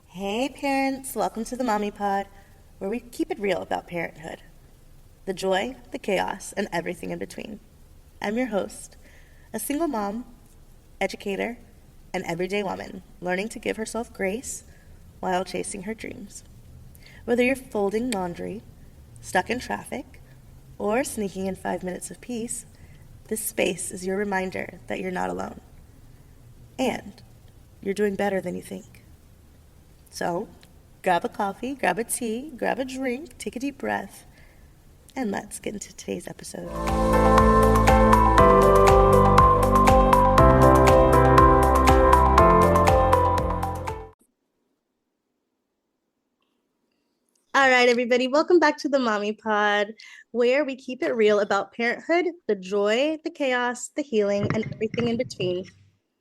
Hey parents, welcome to the Mommy Pod, where we keep it real about parenthood. The joy, the chaos, and everything in between. I'm your host, a single mom, educator, and everyday woman, learning to give herself grace while chasing her dreams. Whether you're folding laundry, stuck in traffic, or sneaking in 5 minutes of peace, this space is your reminder that you're not alone. And you're doing better than you think. So, grab a coffee, grab a tea, grab a drink, take a deep breath, and let's get into today's episode. All right, everybody, welcome back to the Mommy Pod, where we keep it real about parenthood, the joy, the chaos, the healing, and everything in between.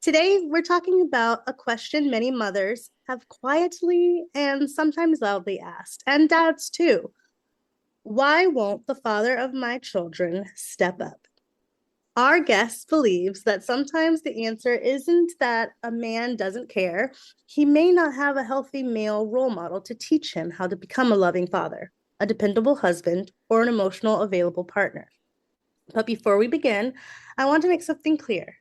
Today, we're talking about a question many mothers have quietly and sometimes loudly asked, and dads too. Why won't the father of my children step up? Our guest believes that sometimes the answer isn't that a man doesn't care. He may not have a healthy male role model to teach him how to become a loving father, a dependable husband, or an emotional, available partner. But before we begin, I want to make something clear.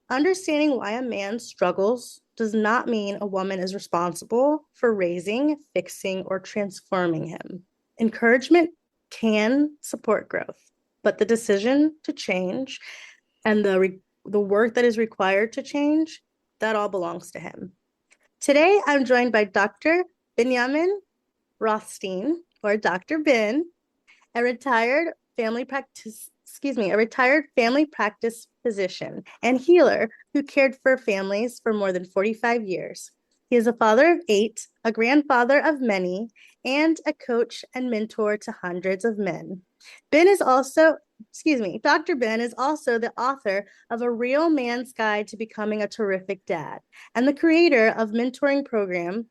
Understanding why a man struggles does not mean a woman is responsible for raising, fixing, or transforming him. Encouragement can support growth, but the decision to change and the work that is required to change, that all belongs to him. Today, I'm joined by Dr. Binyamin Rothstein, or Dr. Bin, a retired family practice physician and healer who cared for families for more than 45 years. He is a father of 8, a grandfather of many, and a coach and mentor to hundreds of men. Dr. Ben is also the author of A Real Man's Guide to Becoming a Terrific Dad and the creator of mentoring program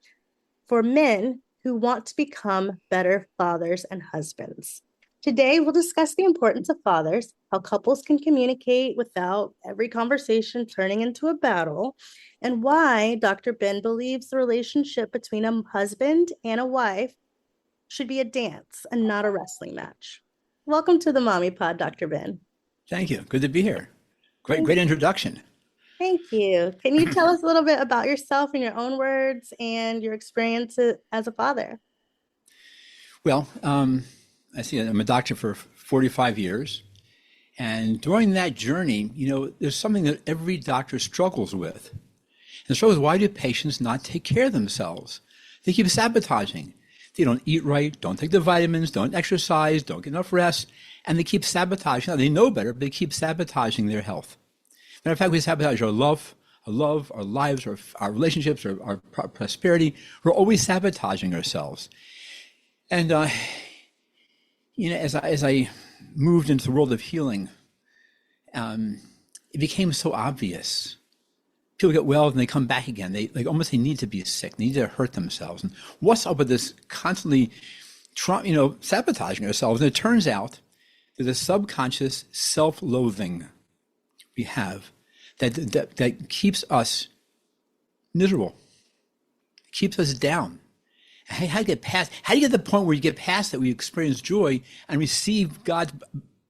for men who want to become better fathers and husbands. Today, we'll discuss the importance of fathers, how couples can communicate without every conversation turning into a battle, and why Dr. Ben believes the relationship between a husband and a wife should be a dance and not a wrestling match. Welcome to the Mommy Pod, Dr. Ben. Thank you. Good to be here. Great introduction. Thank you. Can you tell us a little bit about yourself in your own words and your experience as a father? Well, I'm a doctor for 45 years. And during that journey, there's something that every doctor struggles with. And the struggle is, why do patients not take care of themselves? They keep sabotaging. They don't eat right, don't take the vitamins, don't exercise, don't get enough rest, and they keep sabotaging. Now, they know better, but they keep sabotaging their health. Matter of fact, we sabotage our love, our lives, our relationships, our prosperity. We're always sabotaging ourselves. And, as I moved into the world of healing, it became so obvious. People get well and they come back again. They need to be sick. They need to hurt themselves. And what's up with this constantly, sabotaging ourselves? And it turns out there's a subconscious self-loathing we have that keeps us miserable, keeps us down. How do you get to the point where you get past that, we experience joy and receive God's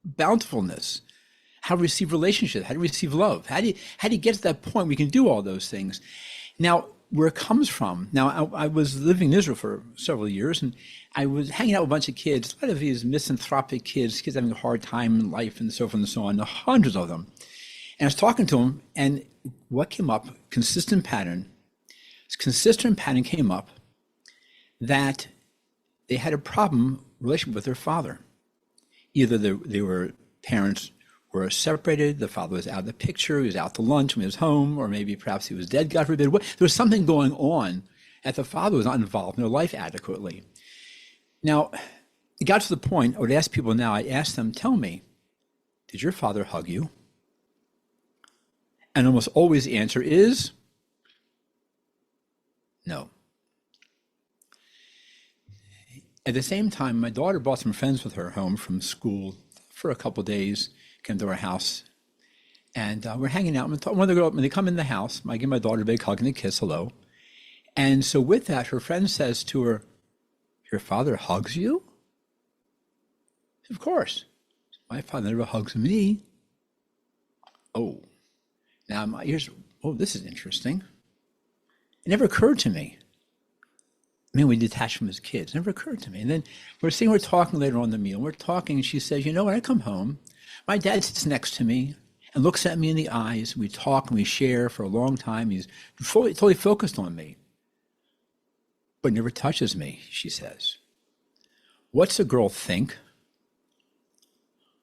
bountifulness? How to receive relationships, how to receive love. How do you get to that point where we can do all those things? Now, where it comes from, I was living in Israel for several years, and I was hanging out with a bunch of kids, a lot of these misanthropic kids having a hard time in life and so forth and so on, hundreds of them. And I was talking to them, and what came up, consistent pattern came up, that they had a relationship with their father. Either they were parents were separated, the father was out of the picture, he was out to lunch when he was home, or maybe perhaps he was dead, God forbid. There was something going on that the father was not involved in their life adequately. Now, it got to the point, I would ask people now, I ask them, tell me, did your father hug you? And almost always the answer is no. At the same time, my daughter brought some friends with her home from school for a couple of days, came to our house. And we're hanging out. One of the girls, when they come in the house, I give my daughter a big hug and a kiss, hello. And so with that, her friend says to her, "Your father hugs you?" Of course. My father never hugs me. Oh, now my ears, oh, this is interesting. It never occurred to me. I mean, we detached from his kids. It never occurred to me. And then we're talking later on the meal. We're talking, and she says, when I come home, my dad sits next to me and looks at me in the eyes. We talk and we share for a long time. He's totally focused on me, but never touches me, she says. What's a girl think?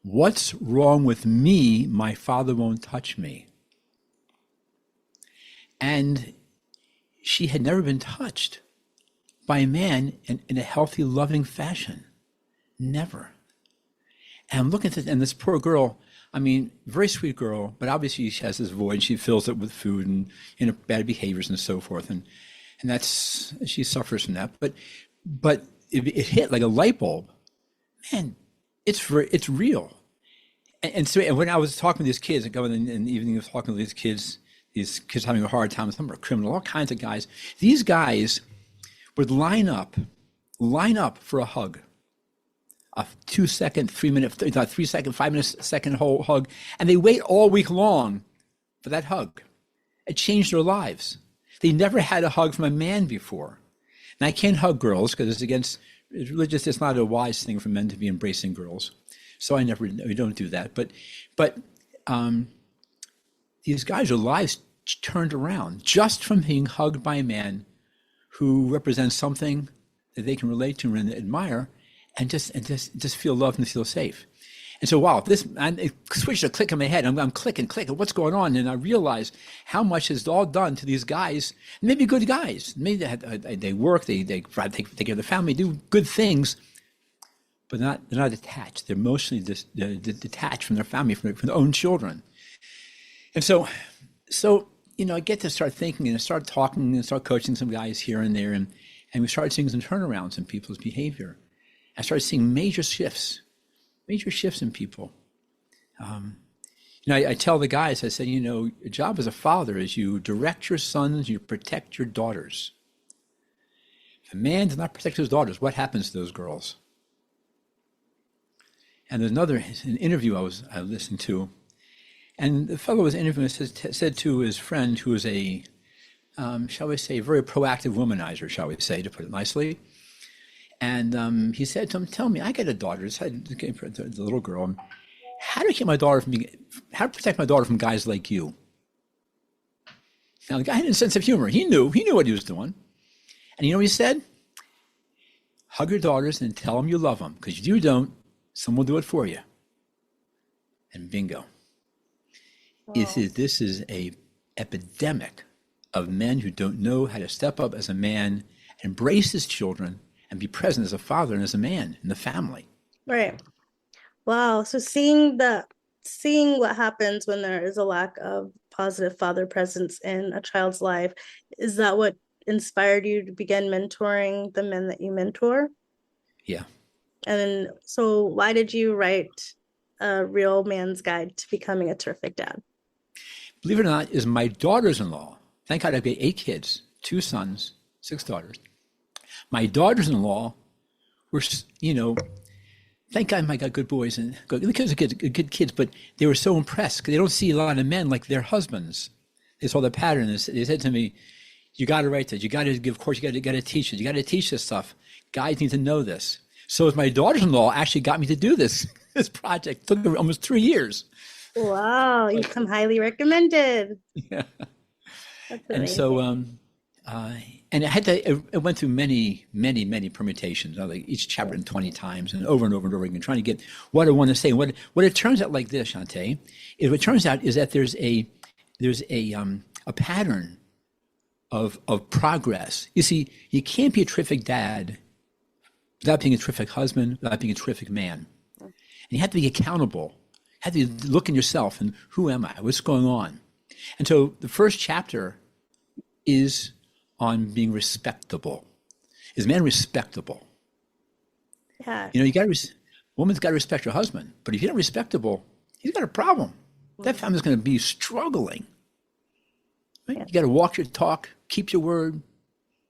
What's wrong with me? My father won't touch me. And she had never been touched by a man in a healthy, loving fashion. Never. And I'm looking at this poor girl, I mean, very sweet girl, but obviously she has this void. She fills it with food and bad behaviors and so forth. And that's, she suffers from that. But it hit like a light bulb. Man, it's real. And so when I was talking to these kids, going in the evening, I was talking to these kids having a hard time, some are criminal, all kinds of guys. These guys would line up for a hug, a 2 second, 3 minute, 3 second, 5 minutes, second whole hug, and they wait all week long for that hug. It changed their lives. They never had a hug from a man before. And I can't hug girls because it's religious. It's not a wise thing for men to be embracing girls. So we don't do that. But these guys, their lives turned around just from being hugged by a man who represents something that they can relate to and admire, and just feel loved and feel safe. And so, wow, it switched a click in my head. I'm clicking, what's going on? And I realize how much it's all done to these guys, maybe good guys. Maybe they work, they take care of the family, do good things, but they're not attached. They're emotionally detached from their family, from their own children. And so, I get to start thinking and start talking and start coaching some guys here and there. And we started seeing some turnarounds in people's behavior. I started seeing major shifts in people. I tell the guys, I said, your job as a father is you direct your sons, you protect your daughters. If a man does not protect his daughters, what happens to those girls? And there's an interview I listened to, and the fellow was interviewing said to his friend, who is a, shall we say, very proactive womanizer, shall we say, to put it nicely. And he said to him, "Tell me, I got a daughter." The little girl. How to protect my daughter from guys like you? Now the guy had a sense of humor. He knew what he was doing, and you know what he said? Hug your daughters and tell them you love them, because if you don't, someone will do it for you. And bingo. Oh. This is a epidemic of men who don't know how to step up as a man, embrace his children, and be present as a father and as a man in the family. Right. Wow. So seeing what happens when there is a lack of positive father presence in a child's life, is that what inspired you to begin mentoring the men that you mentor? Yeah. And so why did you write A Real Man's Guide to Becoming a Terrific Dad? Believe it or not, is my daughters-in-law. Thank God I've got 8 kids, 2 sons, 6 daughters. My daughters-in-law were, thank God I got good boys and good kids, but they were so impressed because they don't see a lot of men like their husbands. They saw the pattern. They said to me, "You got to write this. You got to give course. You got to teach it. You got to teach this stuff. Guys need to know this." So my daughters-in-law actually got me to do this project. It took almost 3 years. Wow, you come highly recommended. Yeah. That's And amazing. so, and it went through many permutations, like each chapter 20 times and over again, trying to get what I want to say. What it turns out like this, Shanta, what turns out is that there's a pattern of progress. You see, you can't be a terrific dad without being a terrific husband, without being a terrific man. And you have to be accountable. You have to look in yourself and who am I? What's going on? And so the first chapter is on being respectable. Is man respectable? Yeah. Woman's got to respect her husband, but if you're not respectable, he's got a problem. that family's going to be struggling. Right? Yeah. You got to walk your talk, keep your word.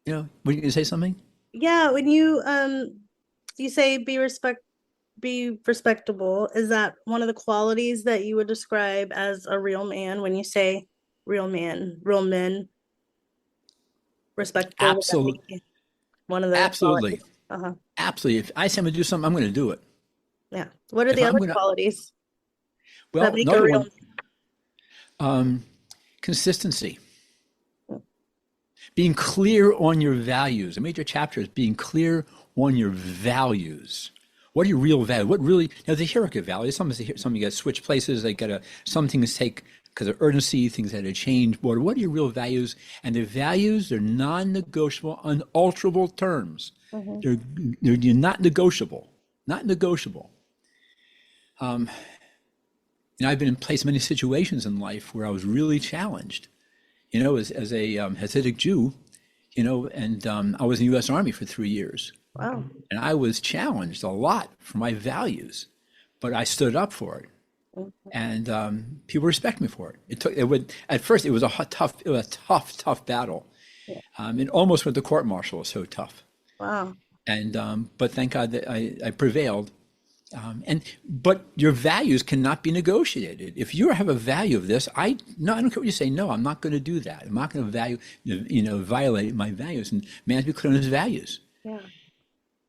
Were you going to say something? Yeah, when you say be respectable, is that one of the qualities that you would describe as a real man when you say real men, respectable? Would that Absolutely. be one of the Absolutely. qualities? Uh-huh. Absolutely. If I say I'm going to do something, I'm going to do it. Yeah. What are If the I'm other going to, qualities that well, make a another real one, um, consistency. man? Being clear on your values. A major chapter is being clear on your values. What are your real values? What really, now the hierarchy of values, some you got to switch places, some things take, because of urgency, things had to change. What are your real values? And the values are non-negotiable, unalterable terms. Mhm. They're, they're not negotiable, not negotiable. I've been in place many situations in life where I was really challenged, as a Hasidic Jew, and I was in the U.S. Army for 3 years. Wow. And I was challenged a lot for my values, but I stood up for it. Mhm. And people respect me for it. At first, it was a tough battle. Yeah. It almost went to court martial. It was so tough. Wow. And but thank God that I prevailed. But your values cannot be negotiated. If you have a value of this, no, I don't care what you say. No, I'm not going to do that. I'm not going to violate my values. And man has to be clear on his values. Yeah.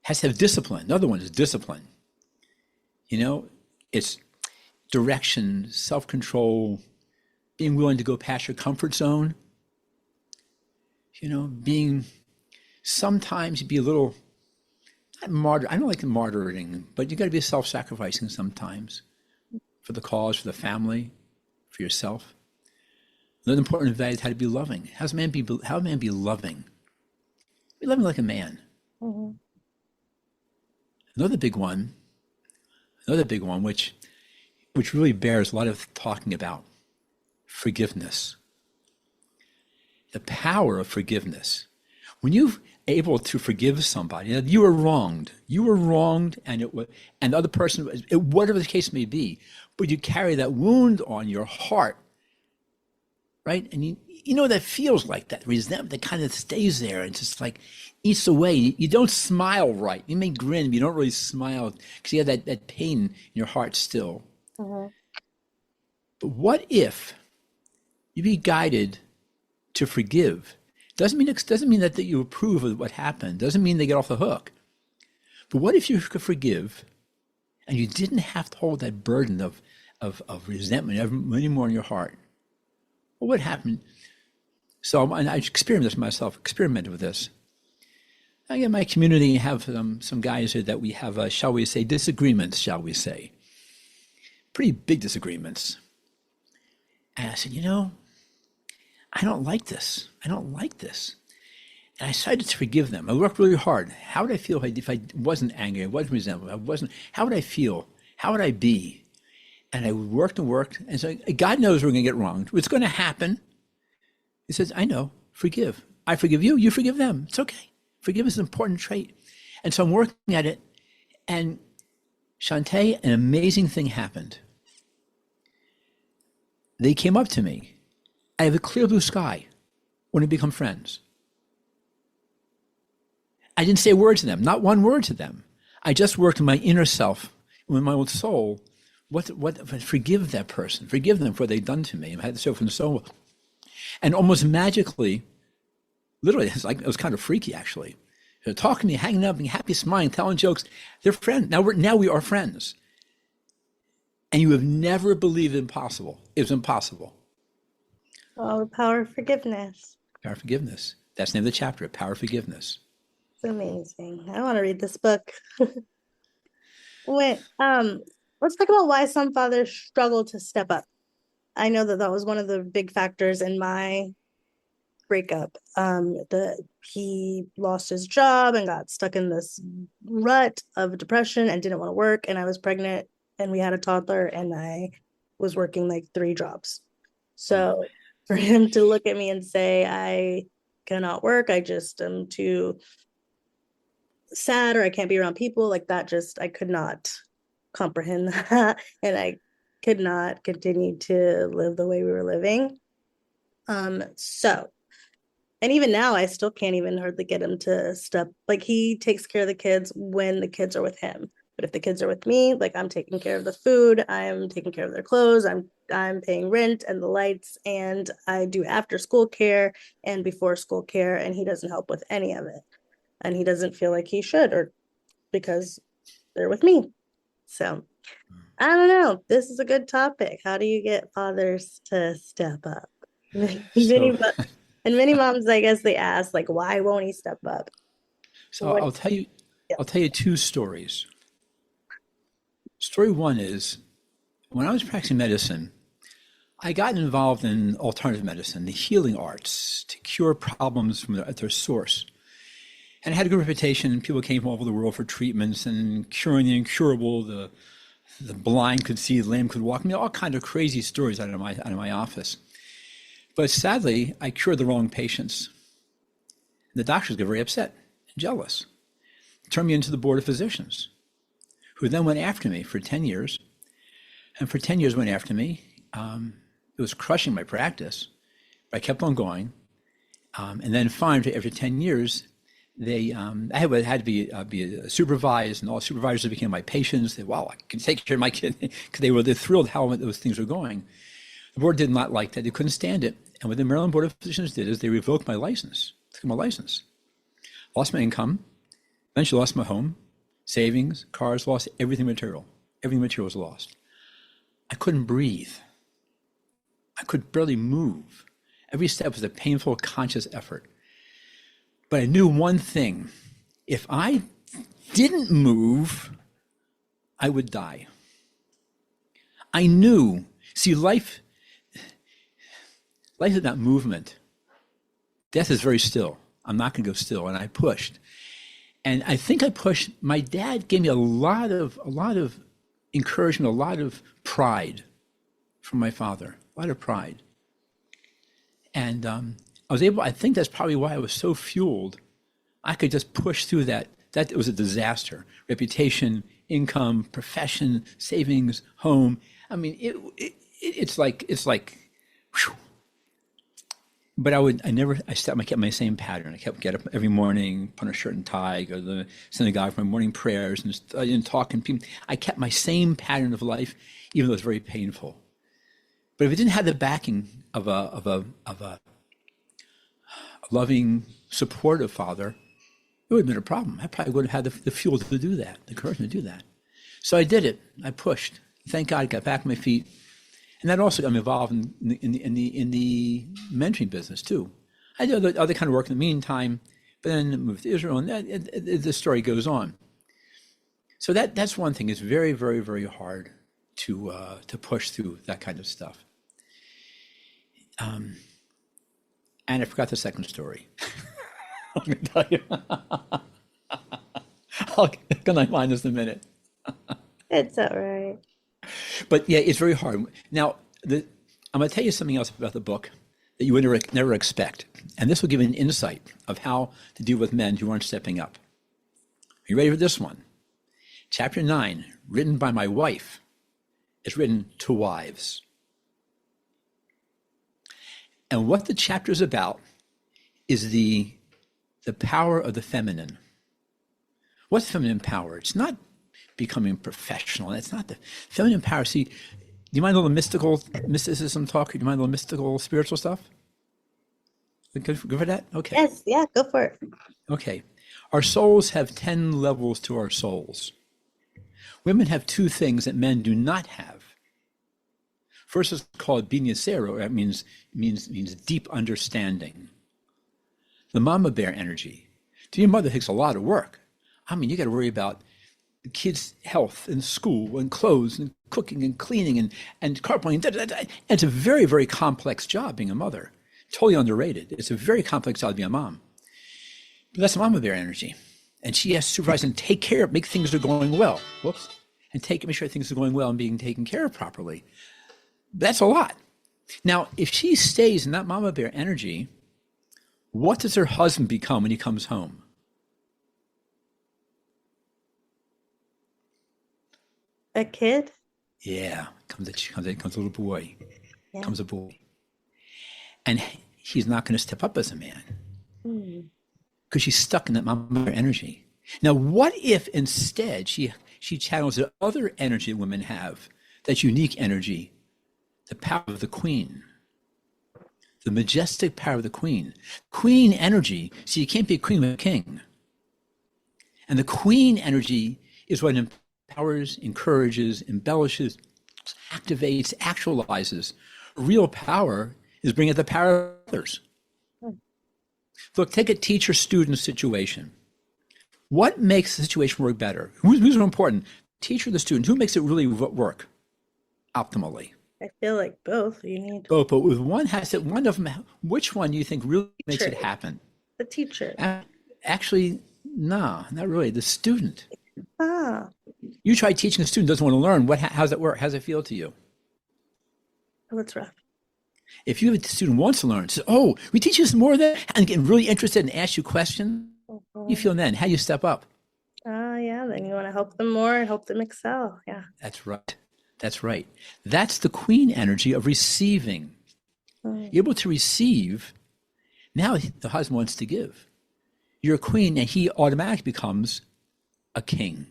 Has to have discipline. Another one is discipline. It's direction, self-control, being willing to go past your comfort zone. Being sometimes be a little not martyr. I don't like the martyring, but you got to be self-sacrificing sometimes for the cause, for the family, for yourself. Another important value is how to be loving. How a man be loving? Be loving like a man. Mhm. Another big one, which really bears a lot of talking about, forgiveness. The power of forgiveness. When you're able to forgive somebody, you were wronged, and the other person, whatever the case may be, but you carry that wound on your heart, right? And you know that feels like that resentment that kind of stays there and just like eats away. You don't smile right. You may grin, but you don't really smile because you have that pain in your heart still. Mhm. But what if you be guided to forgive? Doesn't mean that you approve of what happened. Doesn't mean they get off the hook. But what if you could forgive and you didn't have to hold that burden of resentment anymore in your heart? What would happen? So and I experimented with this. I get my community have some guys here that we have, shall we say, disagreements, shall we say. Pretty big disagreements. And I said, I don't like this. I don't like this. And I decided to forgive them. I worked really hard. How would I feel if I wasn't angry? I wasn't resentful. How would I feel? How would I be? And I worked and worked. And so God knows we're going to get wronged. It's going to happen. He says, I know, forgive. I forgive you. You forgive them. It's okay. Forgiveness is an important trait. And so I'm working at it. And Shanta, an amazing thing happened. They came up to me. I have a clear blue sky. Want to become friends. I didn't say a word to them, not one word to them. I just worked in my inner self, with my own soul. Forgive that person, forgive them for what they've done to me. I had to show from the soul, and almost magically, literally, it was kind of freaky actually. They're talking to me, hanging out, being happy, smiling, telling jokes. They're friends. Now we are friends. And you have never believed it impossible. It was impossible. Oh, the power of forgiveness. Power of forgiveness. That's the name of the chapter. Power of forgiveness. It's amazing. I want to read this book. Wait, let's talk about why some fathers struggle to step up. I know that was one of the big factors in my breakup. The he lost his job and got stuck in this rut of depression and didn't want to work. And I was pregnant and we had a toddler and I was working like 3 jobs. So for him to look at me and say, I cannot work, I just am too sad or I can't be around people like that, just I could not comprehend that. And I could not continue to live the way we were living. So, and even now, I still can't even hardly get him to step. Like he takes care of the kids when the kids are with him. But if the kids are with me, like I'm taking care of the food, I'm taking care of their clothes, I'm paying rent and the lights, and I do after school care and before school care, and he doesn't help with any of it. And he doesn't feel like he should, or because they're with me. So I don't know. This is a good topic. How do you get fathers to step up? So, Many, and many moms, I guess they ask, like, why won't he step up? so What? Yeah. I'll tell you two stories. Story one is when I was practicing medicine, I got involved in alternative medicine, the healing arts, to cure problems from at their source. And I had a good reputation. People came from all over the world for treatments and curing the incurable. The blind could see, the lame could walk. I mean, all kind of crazy stories out of my office. But sadly, I cured the wrong patients. The doctors got very upset and jealous. Turned me into the board of physicians, who then went after me for 10 years. And for 10 years went after me. It was crushing my practice, but I kept on going. And then finally, after 10 years, I had to be supervised, and all the supervisors became my patients. They, wow, I can take care of my kid, because they're thrilled how those things were going. The board did not like that. They couldn't stand it. And what the Maryland Board of Physicians did is they revoked my license, took my license, lost my income, eventually lost my home, savings, cars, lost everything material. Everything material was lost. I couldn't breathe. I could barely move. Every step was a painful, conscious effort. But I knew one thing. If I didn't move, I would die. I knew. See, life is about movement. Death is very still. I'm not going to go still. And I pushed. And I think I pushed. My dad gave me a lot of encouragement, a lot of pride from my father, a lot of pride. And I think that's probably why I was so fueled. I could just push through that. That was a disaster. Reputation, income, profession, savings, home. I mean, it's like, whew. But I kept my same pattern. I kept get up every morning, put on a shirt and tie, go to the synagogue for my morning prayers and talking to people. I kept my same pattern of life, even though it was very painful. But if it didn't have the backing of a loving, supportive father, it would have been a problem. I probably would have had the fuel to do that, the courage to do that. So I did it. I pushed. Thank God I got back on my feet. And that also got me involved in the mentoring business too. I did other kind of work in the meantime, but then moved to Israel, and the story goes on. So that's one thing. It's very, very, very hard to push through that kind of stuff. And I forgot the second story. I'm going to tell you. Can I find this in a minute? It's all right. But yeah, it's very hard. Now, I'm going to tell you something else about the book that you would never expect. And this will give you an insight of how to deal with men who aren't stepping up. Are you ready for this one? Chapter 9, written by my wife, is written to wives. And what the chapter is about is the power of the feminine. What's feminine power? It's not becoming professional. It's not the feminine power. See, do you mind a little mysticism talk? Do you mind a little mystical, spiritual stuff? Good for that? Okay. Yes, yeah, go for it. Okay. Our souls have 10 levels to our souls. Women have two things that men do not have. First is called binyasero. That means deep understanding. The mama bear energy. To be a mother takes a lot of work. I mean, you got to worry about the kids' health and school and clothes and cooking and cleaning and carpooling. And it's a very, very complex job being a mother. Totally underrated. It's a very complex job to be a mom. But that's mama bear energy. And she has to supervise and take care of, make things are going well. Whoops. And make sure things are going well and being taken care of properly. That's a lot. Now, if she stays in that mama bear energy, what does her husband become when he comes home? A kid? Yeah, Comes a little boy, Yeah. comes a boy, and he's not going to step up as a man Mm. because she's stuck in that mama energy. Now, what if instead she channels the other energy women have, that unique energy, the power of the queen, the majestic power of the queen, queen energy. So you can't be a queen with a king, and the queen energy is what empowers, encourages, embellishes, activates, actualizes. Real power is bringing the power of others. Mm. Look, take a teacher-student situation. What makes the situation work better? Who's more important? Teacher or the student? Who makes it really work optimally? I feel like both. You need Both, but with one has it. One of them. Which one do you think really makes teacher. it happen? The teacher. Actually, no, not really. The student. Ah, You try teaching a student doesn't want to learn. How's that work? How's it feel to you? oh, that's rough. If you have a student who wants to learn, says, "Oh, we teach you some more of that," and get really interested and ask you questions, you feel then how you step up. Yeah, then you want to help them more and help them excel. Yeah. That's right. That's right. That's the queen energy of receiving. Mm. You're able to receive. Now the husband wants to give. You're a queen, and he automatically becomes a king.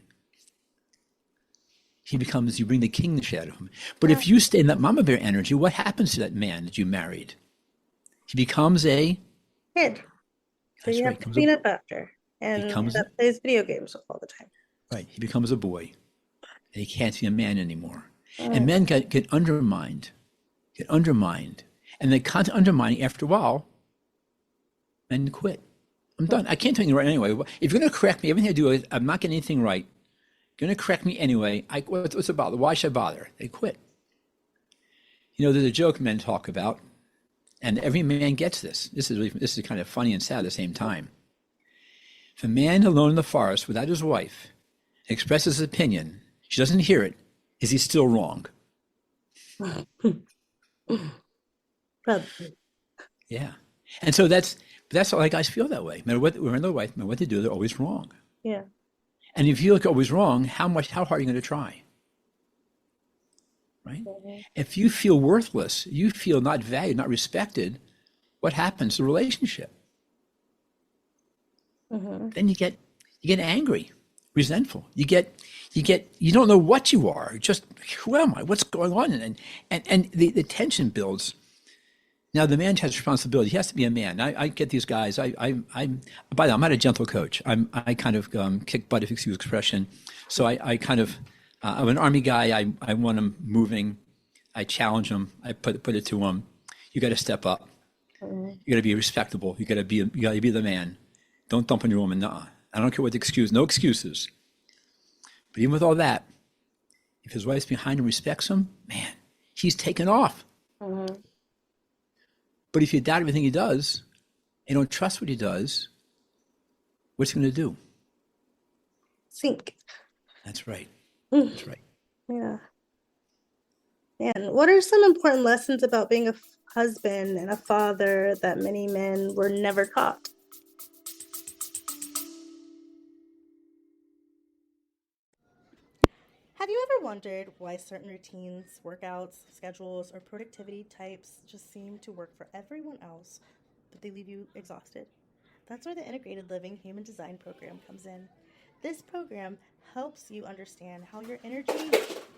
You bring the kingship out of him. But if you stay in that mama bear energy, what happens to that man that you married? He becomes a, Kid. So that's you right, have to clean up after. And becomes, that plays video games all the time. right, he becomes a boy. And he can't be a man anymore. Mm. And men get undermined. And they constant undermining, after a while, men quit. I'm done. I can't tell you right anyway. If you're going to correct me, everything I do, I'm not getting anything right. You're going to correct me anyway. What's it bother? Why should I bother? They quit. You know, there's a joke men talk about, and every man gets this. This is kind of funny and sad at the same time. If a man alone in the forest without his wife expresses his opinion, she doesn't hear it, is he still wrong? Probably. Yeah. And so that's why guys feel that way. No matter what their wife, no matter what they do, they're always wrong. Yeah. And if you look always wrong, how hard are you going to try? Right? Mhm. If you feel worthless, you feel not valued, not respected, what happens to the relationship? Mm-hmm. Then you get angry, resentful. You don't know what you are. Just who am I? What's going on? And the tension builds. Now the man has responsibility. He has to be a man. I get these guys. I'm by the way, I'm not a gentle coach. I kind of kick butt, if you excuse the expression. So I kind of I'm an army guy. I want him moving. I challenge him. I put it to him. You got to step up. Mm-hmm. You got to be respectable. You got to be the man. Don't dump on your woman. Nuh-uh. I don't care what the excuse. No excuses. But even with all that, if his wife's behind him, respects him, man, he's taken off. Mm-hmm. But if you doubt everything he does, and don't trust what he does, what's he going to do? Sink. That's right. Mm. That's right. Yeah. And what are some important lessons about being a husband and a father that many men were never taught? Have you ever wondered why certain routines, workouts, schedules, or productivity types just seem to work for everyone else, but they leave you exhausted? That's where the Integrated Living Human Design Program comes in. This program helps you understand how your energy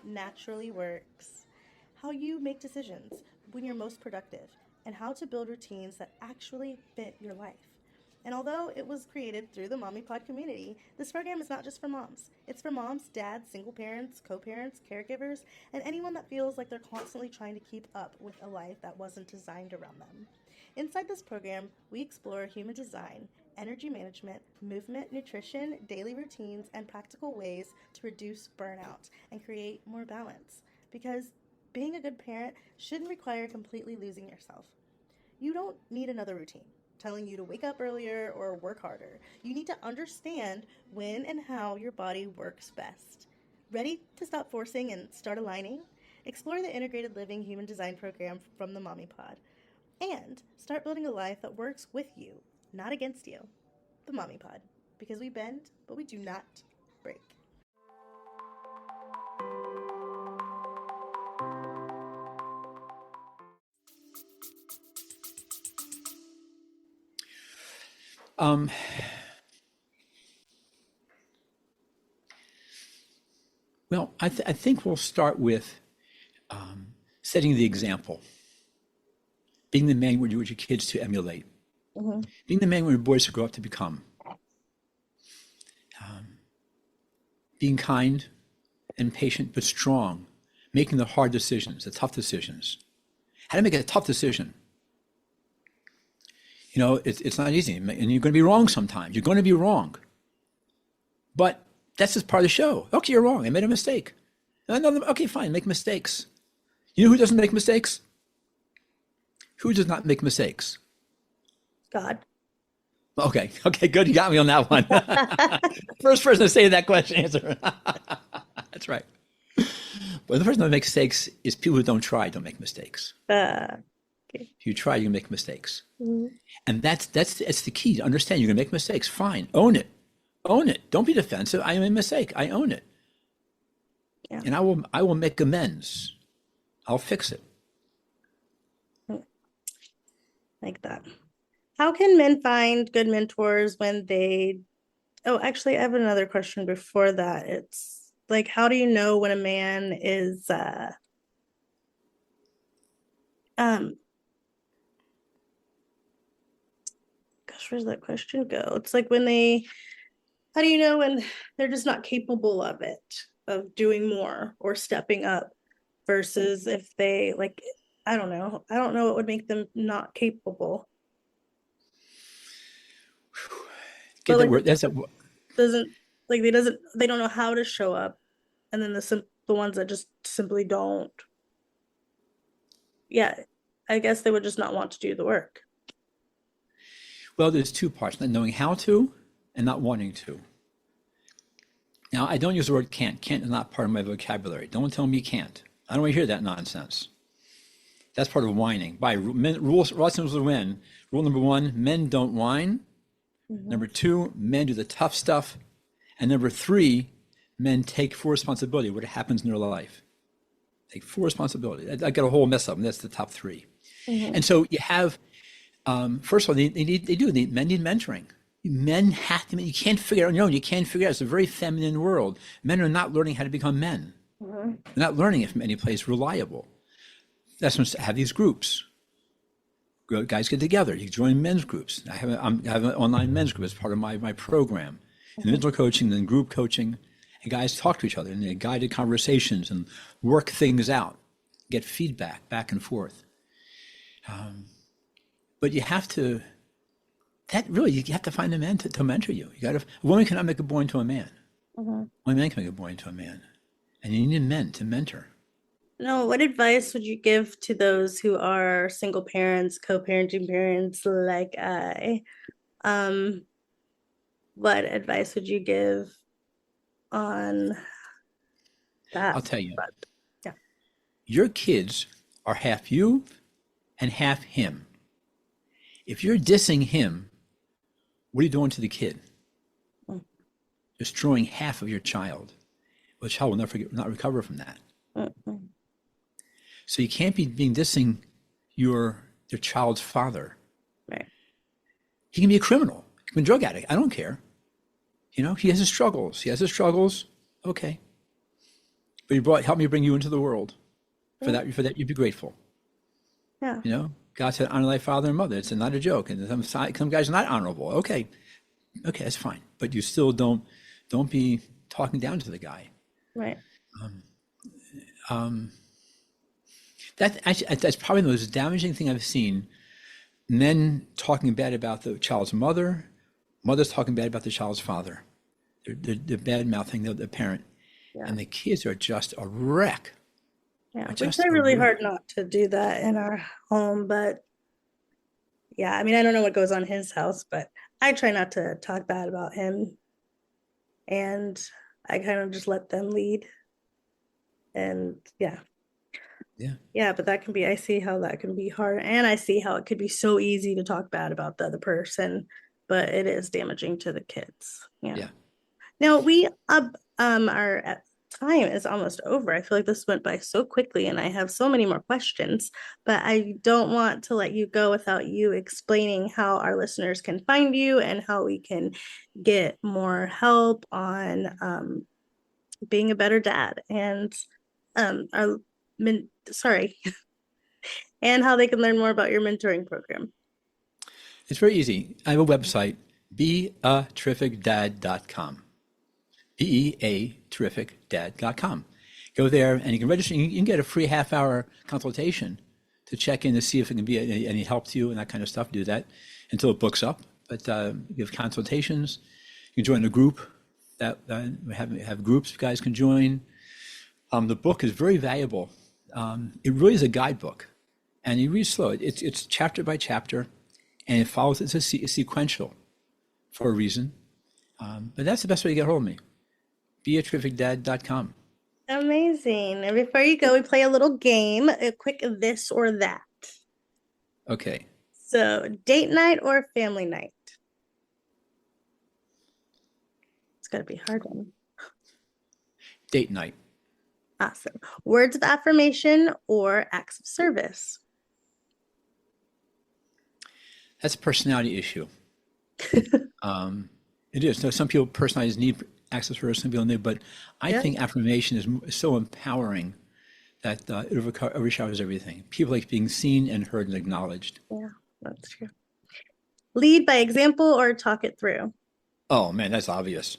naturally works, how you make decisions when you're most productive, and how to build routines that actually fit your life. And although it was created through the Mommy Pod community, this program is not just for moms. It's for moms, dads, single parents, co-parents, caregivers, and anyone that feels like they're constantly trying to keep up with a life that wasn't designed around them. Inside this program, we explore human design, energy management, movement, nutrition, daily routines, and practical ways to reduce burnout and create more balance. Because being a good parent shouldn't require completely losing yourself. You don't need another routine telling you to wake up earlier or work harder. You need to understand when and how your body works best. Ready to stop forcing and start aligning? Explore the Integrated Living Human Design Program from the Mommy Pod and start building a life that works with you, not against you. The Mommy Pod, because we bend, but we do not break. Um, well, I think we'll start with setting the example, being the man you want your kids to emulate, Hmm. being the man we want boys to grow up to become, being kind and patient but strong, making the hard decisions, the tough decisions. How to make a tough decision? It's not easy, and you're going to be wrong sometimes. You're going to be wrong, but that's just part of the show. Okay, you're wrong. I made a mistake. Okay, fine, make mistakes. You know who doesn't make mistakes? Who does not make mistakes? God. Okay, okay, good. You got me on that one. First person to say that question answer. That's right. But the person that makes mistakes is people who don't try, don't make mistakes. Okay. If you try, you can make mistakes. Mhm. And that's the key to understand. You're gonna make mistakes. Fine. Own it. Own it. Don't be defensive. I made a mistake. I own it. Yeah. And I will make amends. I'll fix it. Like that. How can men find good mentors when they, oh, actually, I have another question before that. It's like, how do you know when a man is, um, gosh, where's that question go? It's like when they, how do you know when they're just not capable of it, of doing more or stepping up versus if they, like, I don't know. I don't know what would make them not capable. Get But that like word. That's a, doesn't they don't know how to show up, and then the ones that just simply don't, yeah, I guess they would just not want to do the work. well, there's two parts: not knowing how to and not wanting to. Now, I don't use the word can't. Can't is not part of my vocabulary. Don't tell me you can't. I don't want to hear that nonsense. That's part of whining. By rules, Rothstein was the win. Rule number one: men don't whine. Mhm. Number two: men do the tough stuff. And number three: men take full responsibility of what happens in their life. Take full responsibility. I got a whole mess of them. That's the top three. Mhm. And so you have, first of all, men need mentoring. Men have to, you can't figure it out on your own. You can't figure it out. It's a very feminine world. Men are not learning how to become men. Mhm. They're not learning it from any place reliable. That's when I have these groups. Guys get together. You join men's groups. I have an online men's group as part of my program. Mhm. Individual coaching, then group coaching. And guys talk to each other and they guided conversations and work things out, get feedback back and forth. But you have to, that really, you have to find a man to mentor you. A woman cannot make a boy into a man. Mhm. Only man can make a boy into a man. And you need men to mentor. No, what advice would you give to those who are single parents, co-parenting parents like I? Um, what advice would you give on that? I'll tell you, But yeah. your kids are half you and half him. If you're dissing him, what are you doing to the kid? Destroying half of your child. Well, the child will not recover from that. Mhm. So you can't be being dissing your child's father. Right. He can be a criminal. He can be a drug addict. I don't care. He has his struggles. He has his struggles. Okay. But helped me bring you into the world. For Yeah. that, you'd be grateful. Yeah. God said, honor thy father and mother. It's not a joke. And some guys are not honorable. Okay. Okay, that's fine. But you still don't be talking down to the guy. Right. That's probably the most damaging thing I've seen. Men talking bad about the child's mother, mothers talking bad about the child's father. They're bad mouthing the parent. Yeah. And the kids are just a wreck. Yeah. Are We just try a really hard wreck. not to do that in our home, but yeah, I mean, I don't know what goes on his house, but I try not to talk bad about him, and I kind of just let them lead. And yeah, Yeah. yeah, but that can be, I see how that can be hard. And I see how it could be so easy to talk bad about the other person, but it is damaging to the kids. Yeah. Yeah. Now we are at time is almost over. I feel like this went by so quickly, and I have so many more questions, but I don't want to let you go without you explaining how our listeners can find you and how we can get more help on being a better dad and our sorry, and how they can learn more about your mentoring program. It's very easy. I have a website, beaterrificdad.com. beaterrificdad.com. Go there and you can register. You can get a free half-hour consultation to check in to see if it can be any help to you and that kind of stuff. Do that until it books up. But you have consultations. You can join a group that we have groups you guys can join. The book is very valuable. It really is a guidebook, and you read slow. It's chapter by chapter, and it follows. It's sequential for a reason. But that's the best way to get hold of me. beaterrificdad.com. Amazing. And before you go, we play a little game, a quick this or that. Okay. So, date night or family night? It's got to be a hard one. Date night. Awesome. Words of affirmation or acts of service? That's a personality issue. It is. So some people personalities need access first, some people need, but I think affirmation is so empowering that it overshadows everything. People like being seen and heard and acknowledged. Yeah, that's true. Lead by example or talk it through? Oh man, that's obvious.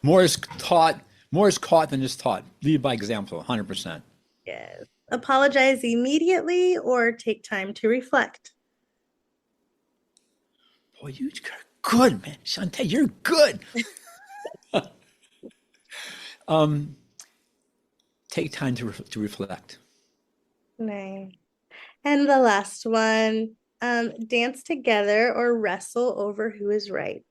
More is caught than is taught. Lead by example, 100%. Yes. Apologize immediately or take time to reflect? Boy, you're good, man. Shanta, you're good. Take time to reflect. Nice. And the last one, dance together or wrestle over who is right?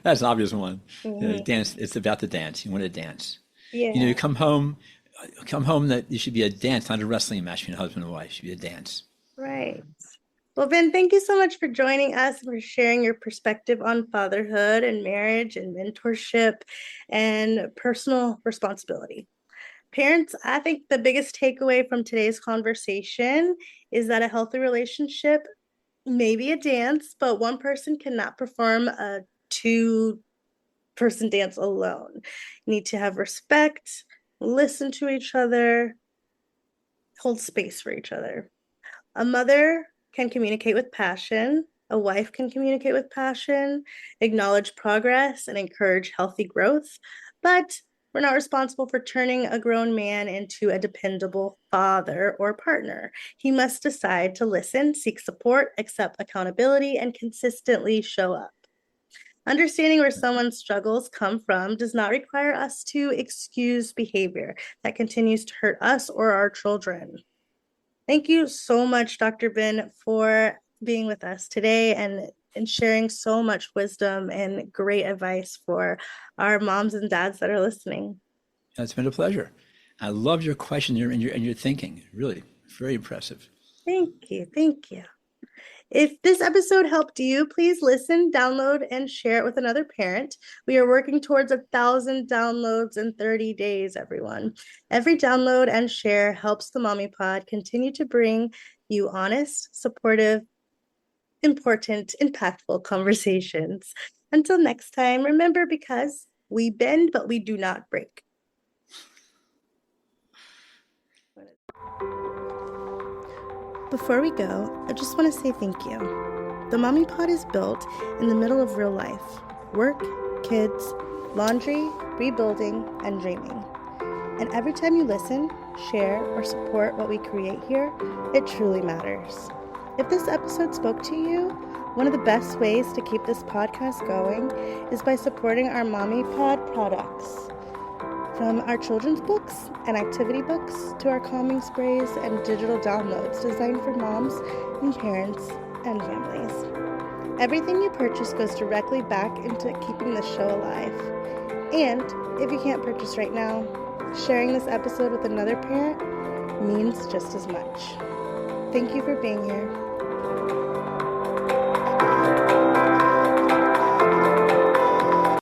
That's an obvious one. Mhm. Dance. It's about the dance. You want to dance. Yeah. You come home that it should be a dance, not a wrestling match between husband and wife. It should be a dance. Right. Well, Ben, thank you so much for joining us, for sharing your perspective on fatherhood and marriage and mentorship and personal responsibility. Parents, I think the biggest takeaway from today's conversation is that a healthy relationship may be a dance, but one person cannot perform a two-person dance alone. You need to have respect, listen to each other, hold space for each other. A mother can communicate with passion. A wife can communicate with passion, acknowledge progress, and encourage healthy growth. But we're not responsible for turning a grown man into a dependable father or partner. He must decide to listen, seek support, accept accountability, and consistently show up. Understanding where someone's struggles come from does not require us to excuse behavior that continues to hurt us or our children. Thank you so much, Dr. Ben, for being with us today and sharing so much wisdom and great advice for our moms and dads that are listening. It's been a pleasure. I love your question and your thinking. Really, very impressive. Thank you. Thank you. If this episode helped you, please listen, download, and share it with another parent. We are working towards 1,000 downloads in 30 days, everyone. Every download and share helps the Mommy Pod continue to bring you honest, supportive, important, impactful conversations. Until next time, remember, because we bend, but we do not break. Before we go, I just want to say thank you. The Mommy Pod is built in the middle of real life. Work, kids, laundry, rebuilding, and dreaming. And every time you listen, share, or support what we create here, it truly matters. If this episode spoke to you, one of the best ways to keep this podcast going is by supporting our Mommy Pod products. From our children's books and activity books to our calming sprays and digital downloads designed for moms and parents and families. Everything you purchase goes directly back into keeping the show alive. And if you can't purchase right now, sharing this episode with another parent means just as much. Thank you for being here.